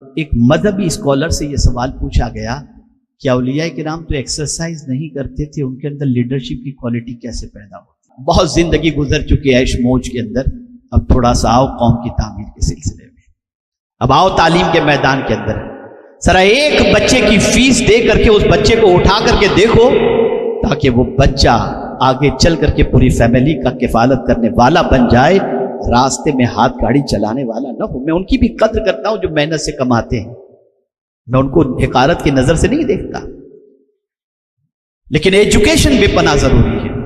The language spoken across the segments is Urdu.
ایک مذہبی اسکالر سے یہ سوال پوچھا گیا کہ اولیاء کرام تو ایکسرسائز نہیں کرتے تھے، ان کے اندر لیڈرشپ کی کوالٹی کیسے پیدا ہوتی؟ بہت زندگی گزر چکی ہے عیش موج کے اندر، اب تھوڑا سا آؤ قوم کی تعمیر کے سلسلے میں، اب آؤ تعلیم کے میدان کے اندر۔ ذرا ایک بچے کی فیس دے کر کے اس بچے کو اٹھا کر کے دیکھو، تاکہ وہ بچہ آگے چل کر کے پوری فیملی کا کفالت کرنے والا بن جائے، راستے میں ہاتھ گاڑی چلانے والا نہ ہو۔ میں ان کی بھی قدر کرتا ہوں جو محنت سے کماتے ہیں، میں ان کو حقارت کی نظر سے نہیں دیکھتا، لیکن ایجوکیشن بے پناہ ضروری ہے،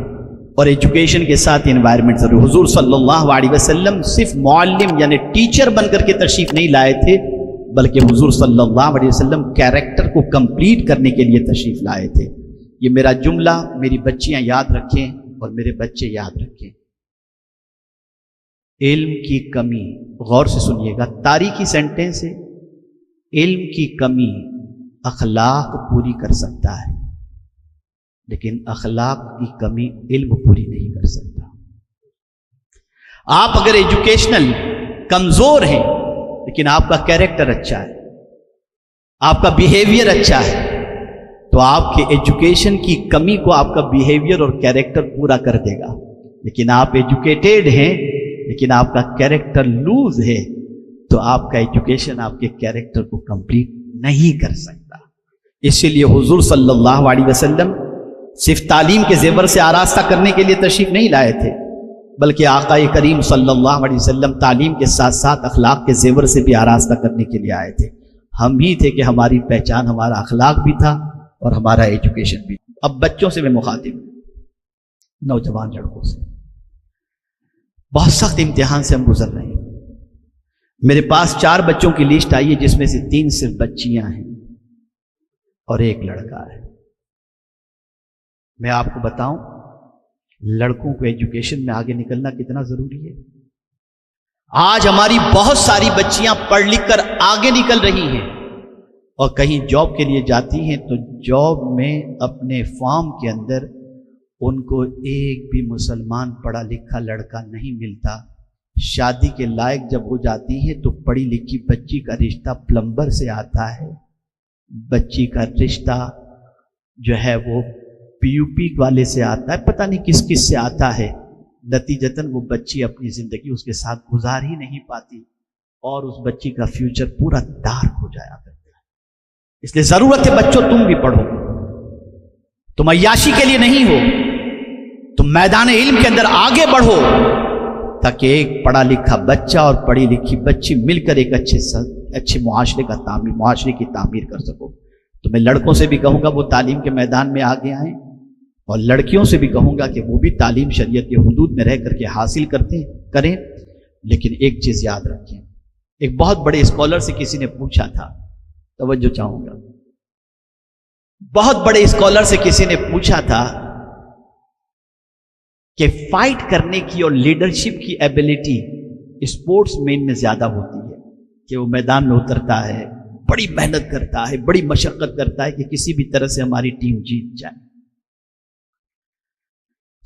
اور ایجوکیشن کے ساتھ انوائرمنٹ ضروری۔ حضور صلی اللہ علیہ وسلم صرف معلم یعنی ٹیچر بن کر کے تشریف نہیں لائے تھے، بلکہ حضور صلی اللہ علیہ وسلم کیریکٹر کو کمپلیٹ کرنے کے لیے تشریف لائے تھے۔ یہ میرا جملہ میری بچیاں یاد رکھیں اور میرے بچے یاد رکھیں۔ علم کی کمی، غور سے سنیے گا، تاریخی سینٹنس ہے، علم کی کمی اخلاق پوری کر سکتا ہے، لیکن اخلاق کی کمی علم پوری نہیں کر سکتا۔ آپ اگر ایجوکیشنل کمزور ہیں لیکن آپ کا کیریکٹر اچھا ہے، آپ کا بیہیویئر اچھا ہے، تو آپ کے ایجوکیشن کی کمی کو آپ کا بیہیویئر اور کیریکٹر پورا کر دے گا۔ لیکن آپ ایجوکیٹڈ ہیں لیکن آپ کا کیریکٹر لوز ہے، تو آپ کا ایجوکیشن آپ کے کیریکٹر کو کمپلیٹ نہیں کر سکتا۔ اسی لیے حضور صلی اللہ علیہ وسلم صرف تعلیم کے زیور سے آراستہ کرنے کے لیے تشریف نہیں لائے تھے، بلکہ آقا کریم صلی اللہ علیہ وسلم تعلیم کے ساتھ ساتھ اخلاق کے زیور سے بھی آراستہ کرنے کے لیے آئے تھے۔ ہم ہی تھے کہ ہماری پہچان ہمارا اخلاق بھی تھا اور ہمارا ایجوکیشن بھی۔ اب بچوں سے میں مخاطب ہوں، نوجوان لڑکوں سے، بہت سخت امتحان سے ہم گزر رہے ہیں۔ میرے پاس 4 بچوں کی لسٹ آئی ہے، جس میں سے 3 صرف بچیاں ہیں اور 1 لڑکا ہے۔ میں آپ کو بتاؤں، لڑکوں کو ایجوکیشن میں آگے نکلنا کتنا ضروری ہے۔ آج ہماری بہت ساری بچیاں پڑھ لکھ کر آگے نکل رہی ہیں، اور کہیں جاب کے لیے جاتی ہیں تو جاب میں اپنے فارم کے اندر ان کو ایک بھی مسلمان پڑھا لکھا لڑکا نہیں ملتا۔ شادی کے لائق جب ہو جاتی ہے تو پڑھی لکھی بچی کا رشتہ پلمبر سے آتا ہے، بچی کا رشتہ جو ہے وہ PUP والے سے آتا ہے، پتہ نہیں کس کس سے آتا ہے۔ نتیجتاً وہ بچی اپنی زندگی اس کے ساتھ گزار ہی نہیں پاتی، اور اس بچی کا فیوچر پورا ڈارک ہو جایا کرتا ہے۔ اس لیے ضرورت ہے بچوں تم بھی پڑھو، تم عیاشی کے لیے نہیں ہو، تم میدان علم کے اندر آگے بڑھو، تاکہ ایک پڑھا لکھا بچہ اور پڑھی لکھی بچی مل کر ایک اچھے معاشرے کی تعمیر کر سکو۔ تو میں لڑکوں سے بھی کہوں گا وہ تعلیم کے میدان میں آگے آئیں، اور لڑکیوں سے بھی کہوں گا کہ وہ بھی تعلیم شریعت کے حدود میں رہ کر کے حاصل کریں، لیکن ایک چیز یاد رکھیں۔ ایک بہت بڑے اسکالر سے کسی نے پوچھا تھا، توجہ چاہوں گا، بہت بڑے اسکالر سے کسی نے پوچھا تھا کہ فائٹ کرنے کی اور لیڈرشپ کی ایبیلٹی اسپورٹس مین میں زیادہ ہوتی ہے، کہ وہ میدان میں اترتا ہے، بڑی محنت کرتا ہے، بڑی مشقت کرتا ہے کہ کسی بھی طرح سے ہماری ٹیم جیت جائے۔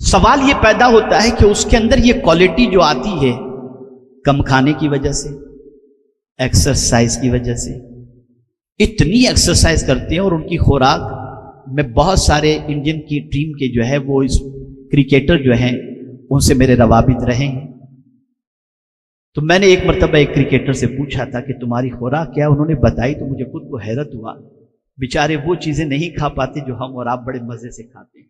سوال یہ پیدا ہوتا ہے کہ اس کے اندر یہ کوالٹی جو آتی ہے، کم کھانے کی وجہ سے، ایکسرسائز کی وجہ سے، اتنی ایکسرسائز کرتے ہیں، اور ان کی خوراک میں بہت سارے انڈین کی ٹیم کے جو ہے وہ کرکٹر جو ہیں ان سے میرے روابط رہے ہیں۔ تو میں نے ایک مرتبہ ایک کرکٹر سے پوچھا تھا کہ تمہاری خوراک کیا؟ انہوں نے بتائی تو مجھے خود کو حیرت ہوا، بیچارے وہ چیزیں نہیں کھا پاتے جو ہم اور آپ بڑے مزے سے کھاتے ہیں،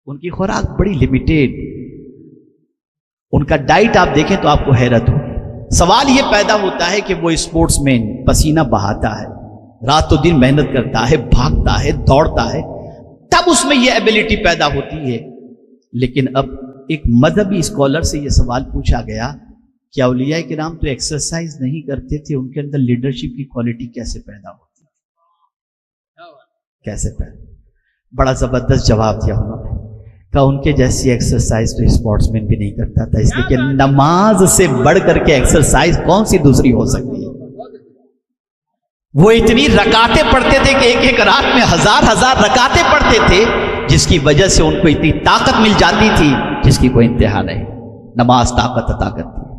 ان کی خوراک بڑی لمیٹیڈ، ان کا ڈائٹ آپ دیکھیں تو آپ کو حیرت ہو۔ سوال یہ پیدا ہوتا ہے کہ وہ اسپورٹس مین پسینہ بہاتا ہے، رات و دن محنت کرتا ہے، بھاگتا ہے، دوڑتا ہے، تب اس میں یہ ایبیلٹی پیدا ہوتی ہے۔ لیکن اب ایک مذہبی اسکالر سے یہ سوال پوچھا گیا کہ اولیاء کرام تو ایکسرسائز نہیں کرتے تھے، ان کے اندر لیڈرشپ کی کوالٹی کیسے پیدا ہوتی ہے؟ کیسے پیدا؟ بڑا زبردست جواب دیا انہوں نے، کہا ان کے جیسی ایکسرسائز تو اسپورٹس مین بھی نہیں کرتا تھا، اس لیے کہ نماز سے بڑھ کر کے ایکسرسائز کون سی دوسری ہو سکتی ہے؟ وہ اتنی رکعتیں پڑھتے تھے کہ ایک رات میں ہزار رکعتیں پڑھتے تھے، جس کی وجہ سے ان کو اتنی طاقت مل جاتی تھی جس کی کوئی انتہا نہیں۔ نماز طاقت عطا کرتی ہے،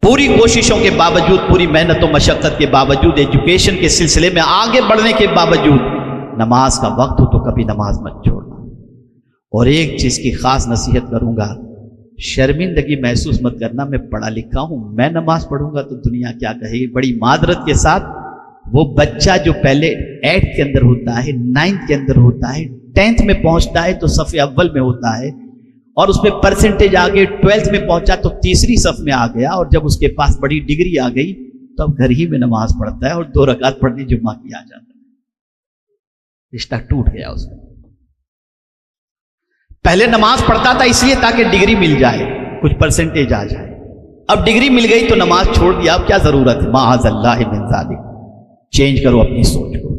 پوری کوششوں کے باوجود، پوری محنت و مشقت کے باوجود، ایجوکیشن کے سلسلے میں آگے بڑھنے کے باوجود، نماز کا وقت ہو تو کبھی نماز مت چھوڑنا۔ اور ایک چیز کی خاص نصیحت کروں گا، شرمندگی محسوس مت کرنا، میں پڑھا لکھا ہوں، میں نماز پڑھوں گا تو دنیا کیا کہے گی۔ بڑی معذرت کے ساتھ وہ بچہ جو پہلے 8 کے اندر ہوتا ہے، 9 کے اندر ہوتا ہے، 10 میں پہنچتا ہے تو صف اول میں ہوتا ہے، اور اس پہ پرسنٹیج آگے 12 میں پہنچا تو تیسری صف میں آ گیا، اور جب اس کے پاس بڑی ڈگری آ گئی تو اب گھر ہی میں نماز پڑھتا ہے اور 2 رکعت پڑھنے جمعہ کی آ جاتا ہے۔ رشتہ ٹوٹ گیا اس میں۔ پہلے نماز پڑھتا تھا اس لیے تاکہ ڈگری مل جائے، کچھ پرسنٹیج آ جائے، اب ڈگری مل گئی تو نماز چھوڑ دیا، اب کیا ضرورت ہے؟ معاذ اللہ من ذالک۔ چینج کرو اپنی سوچ کو۔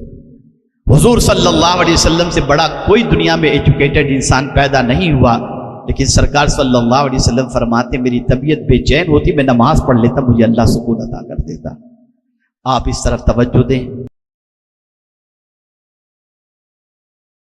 حضور صلی اللہ علیہ وسلم سے بڑا کوئی دنیا میں ایجوکیٹڈ انسان پیدا نہیں ہوا، لیکن سرکار صلی اللہ علیہ وسلم فرماتے میری طبیعت بے چین ہوتی، میں نماز پڑھ لیتا، مجھے اللہ سکون عطا کر دیتا۔ آپ اس طرف توجہ دیں۔